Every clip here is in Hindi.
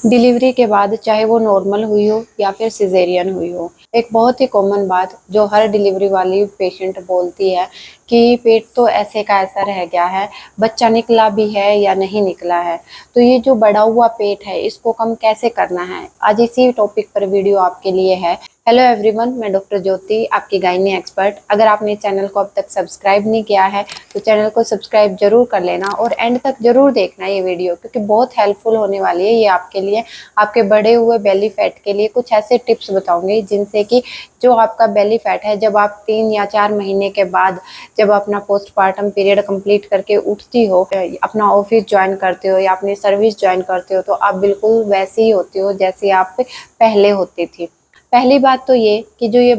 डिलीवरी के बाद चाहे वो नॉर्मल हुई हो या फिर सिजेरियन हुई हो, एक बहुत ही कॉमन बात जो हर डिलीवरी वाली पेशेंट बोलती है कि पेट तो ऐसे का ऐसा रह गया है, बच्चा निकला भी है या नहीं निकला है। तो ये जो बढ़ा हुआ पेट है इसको कम कैसे करना है, आज इसी टॉपिक पर वीडियो आपके लिए है। हेलो एवरीवन, मैं डॉक्टर ज्योति, आपकी गायनी एक्सपर्ट। अगर आपने चैनल को अब तक सब्सक्राइब नहीं किया है तो चैनल को सब्सक्राइब जरूर कर लेना और एंड तक जरूर देखना ये वीडियो, क्योंकि बहुत हेल्पफुल होने वाली है ये आपके लिए। आपके बढ़े हुए बेली फैट के लिए कुछ ऐसे टिप्स बताऊंगी जिनसे कि जो आपका बेली फैट है, जब आप 3 या 4 महीने के बाद जब अपना पोस्टपार्टम पीरियड कंप्लीट करके उठती हो, अपना ऑफिस ज्वाइन करते हो या अपनी सर्विस ज्वाइन करते हो, तो आप बिल्कुल वैसे ही होती हो जैसे आप पहले होती थी। पहली बात तो ये कि जो ये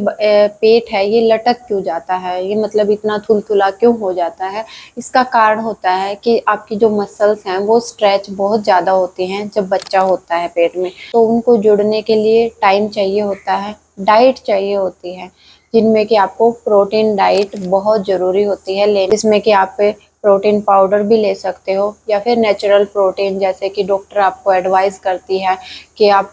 पेट है ये लटक क्यों जाता है, ये मतलब इतना थुलथुला क्यों हो जाता है। इसका कारण होता है कि आपकी जो मसल्स हैं वो स्ट्रेच बहुत ज़्यादा होती हैं जब बच्चा होता है पेट में, तो उनको जुड़ने के लिए टाइम चाहिए होता है, डाइट चाहिए होती है, जिनमें कि आपको प्रोटीन डाइट बहुत ज़रूरी होती है जिसमें कि आप प्रोटीन पाउडर भी ले सकते हो या फिर नेचुरल प्रोटीन, जैसे कि डॉक्टर आपको एडवाइस करती है कि आप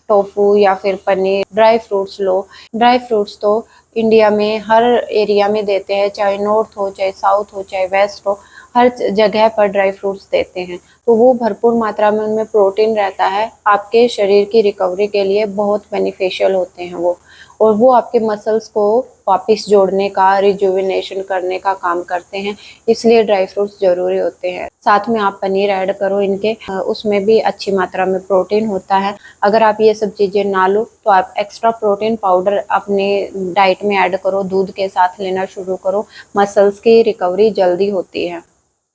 टोफू या फिर पनीर, ड्राई फ्रूट्स लो। ड्राई फ्रूट्स तो इंडिया में हर एरिया में देते हैं, चाहे नॉर्थ हो, चाहे साउथ हो, चाहे वेस्ट हो, हर जगह पर ड्राई फ्रूट्स देते हैं। तो वो भरपूर मात्रा में उनमें प्रोटीन रहता है, आपके शरीर की रिकवरी के लिए बहुत बेनिफिशियल होते हैं वो, और वो आपके मसल्स को वापस जोड़ने का, रिजुविनेशन करने का काम करते हैं, इसलिए ड्राई फ्रूट्स ज़रूरी होते हैं। साथ में आप पनीर ऐड करो इनके, उसमें भी अच्छी मात्रा में प्रोटीन होता है। अगर आप ये सब चीज़ें ना लो तो आप एक्स्ट्रा प्रोटीन पाउडर अपने डाइट में ऐड करो, दूध के साथ लेना शुरू करो। मसल्स की रिकवरी जल्दी होती है,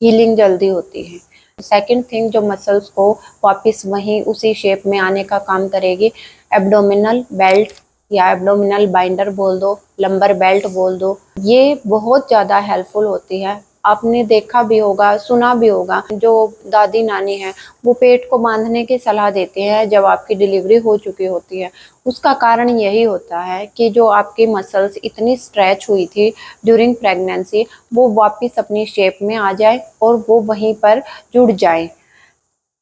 हीलिंग जल्दी होती है। सेकंड थिंग जो मसल्स को वापस वहीं उसी शेप में आने का काम करेगी, एब्डोमिनल बेल्ट या एब्डोमिनल बाइंडर बोल दो, लंबर बेल्ट बोल दो, ये बहुत ज़्यादा हेल्पफुल होती है। आपने देखा भी होगा, सुना भी होगा, जो दादी नानी है वो पेट को बांधने की सलाह देती है जब आपकी डिलीवरी हो चुकी होती है। उसका कारण यही होता है कि जो आपकी मसल्स इतनी स्ट्रेच हुई थी ड्यूरिंग प्रेगनेंसी, वो वापस अपनी शेप में आ जाए और वो वहीं पर जुड़ जाए।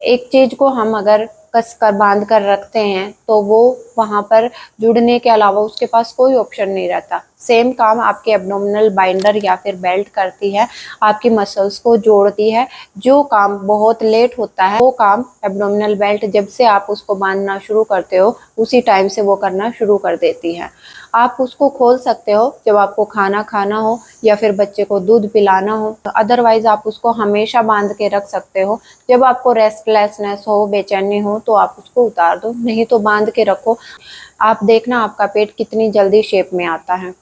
एक चीज को हम अगर कस कर बांध कर रखते हैं तो वो वहां पर जुड़ने के अलावा उसके पास कोई ऑप्शन नहीं रहता। सेम काम आपके एब्डोमिनल बाइंडर या फिर बेल्ट करती है, आपकी मसल्स को जोड़ती है। जो काम बहुत लेट होता है वो काम एब्डोमिनल बेल्ट जब से आप उसको बांधना शुरू करते हो उसी टाइम से वो करना शुरू कर देती है। आप उसको खोल सकते हो जब आपको खाना खाना हो या फिर बच्चे को दूध पिलाना हो, अदरवाइज आप उसको हमेशा बांध के रख सकते हो। जब आपको रेस्टलेसनेस हो, बेचैनी हो, तो आप उसको उतार दो, नहीं तो बांध के रखो। आप देखना आपका पेट कितनी जल्दी शेप में आता है।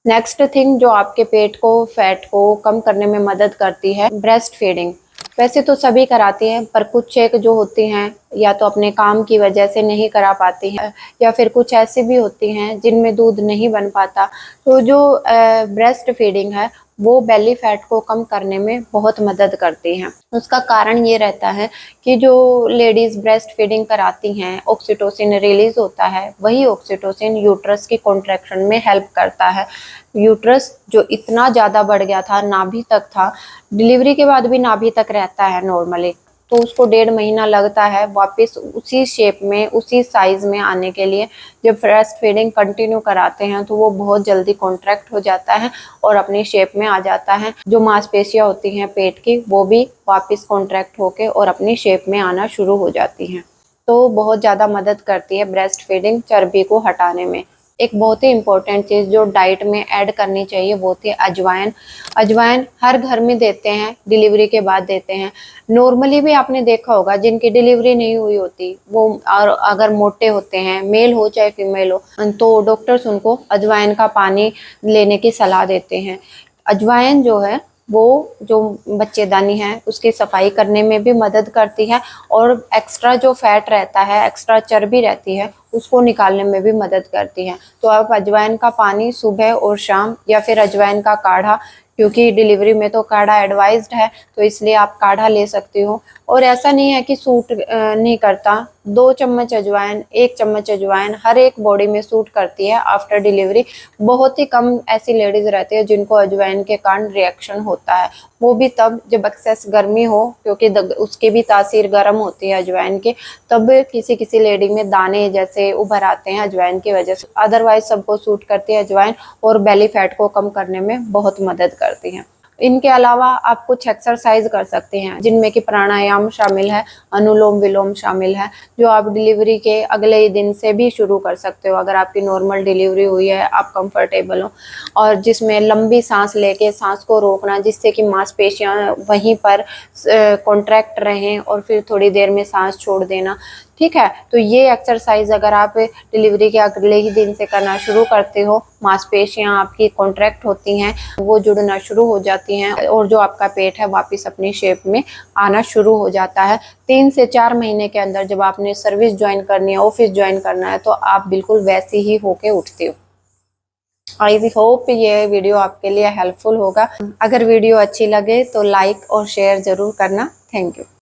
नेक्स्ट थिंग जो आपके पेट को, फैट को कम करने में मदद करती है, ब्रेस्ट फीडिंग। वैसे तो सभी कराती हैं, पर कुछ एक जो होती हैं या तो अपने काम की वजह से नहीं करा पाती हैं, या फिर कुछ ऐसी भी होती हैं जिनमें दूध नहीं बन पाता। तो जो ब्रेस्ट फीडिंग है वो बेली फैट को कम करने में बहुत मदद करती हैं। उसका कारण ये रहता है कि जो लेडीज ब्रेस्ट फीडिंग कराती हैं, ऑक्सीटोसिन रिलीज होता है, वही ऑक्सीटोसिन यूट्रस की कॉन्ट्रैक्शन में हेल्प करता है। यूट्रस जो इतना ज़्यादा बढ़ गया था, नाभि तक था, डिलीवरी के बाद भी नाभि तक रहता है नॉर्मली, तो उसको 1.5 महीना लगता है वापस उसी शेप में, उसी साइज में आने के लिए। जब ब्रेस्ट फीडिंग कंटिन्यू कराते हैं तो वो बहुत जल्दी कॉन्ट्रैक्ट हो जाता है और अपनी शेप में आ जाता है। जो मांसपेशियां होती हैं पेट की वो भी वापस कॉन्ट्रैक्ट होके और अपनी शेप में आना शुरू हो जाती हैं। तो बहुत ज़्यादा मदद करती है ब्रेस्ट फीडिंग चर्बी को हटाने में। एक बहुत ही इम्पोर्टेंट चीज़ जो डाइट में ऐड करनी चाहिए वो थी अजवाइन। अजवाइन हर घर में देते हैं, डिलीवरी के बाद देते हैं। नॉर्मली भी आपने देखा होगा जिनकी डिलीवरी नहीं हुई होती वो, और अगर मोटे होते हैं, मेल हो चाहे फीमेल हो, तो डॉक्टर्स उनको अजवाइन का पानी लेने की सलाह देते हैं। अजवाइन जो है वो जो बच्चेदानी है उसकी सफाई करने में भी मदद करती है, और एक्स्ट्रा जो फैट रहता है, एक्स्ट्रा चर्बी रहती है, उसको निकालने में भी मदद करती है। तो आप अजवाइन का पानी सुबह और शाम, या फिर अजवाइन का काढ़ा, क्योंकि डिलीवरी में तो काढ़ा एडवाइज्ड है तो इसलिए आप काढ़ा ले सकती हो, और ऐसा नहीं है कि सूट नहीं करता। 2 चम्मच अजवाइन, 1 चम्मच अजवाइन हर एक बॉडी में सूट करती है आफ्टर डिलीवरी। बहुत ही कम ऐसी लेडीज रहती है जिनको अजवाइन के कारण रिएक्शन होता है, वो भी तब जब एक्सेस गर्मी हो, क्योंकि उसकी भी तासीर गर्म होती है अजवाइन की। तब किसी किसी लेडी में दाने जैसे उभर आते हैं अजवाइन की वजह से। अदरवाइज सबको सूट करती है अजवाइन और बेली फैट को कम करने में बहुत मदद करती है। इनके अलावा आप कुछ एक्सरसाइज कर सकते हैं जिनमें कि प्राणायाम शामिल है, अनुलोम विलोम शामिल है, जो आप डिलीवरी के अगले ही दिन से भी शुरू कर सकते हो अगर आपकी नॉर्मल डिलीवरी हुई है, आप कंफर्टेबल हो। और जिसमें लंबी सांस लेके सांस को रोकना, जिससे कि मांसपेशियां वहीं पर कॉन्ट्रैक्ट रहें और फिर थोड़ी देर में सांस छोड़ देना। ठीक है, तो ये एक्सरसाइज अगर आप डिलीवरी के अगले ही दिन से करना शुरू करते हो, मांसपेशियां आपकी कॉन्ट्रैक्ट होती हैं, वो जुड़ना शुरू हो जाती हैं और जो आपका पेट है वापस अपनी शेप में आना शुरू हो जाता है। 3 से 4 महीने के अंदर जब आपने सर्विस ज्वाइन करनी है, ऑफिस ज्वाइन करना है, तो आप बिल्कुल वैसी ही होके उठते हो। आई होप ये वीडियो आपके लिए हेल्पफुल होगा। अगर वीडियो अच्छी लगे तो लाइक और शेयर जरूर करना। Thank you.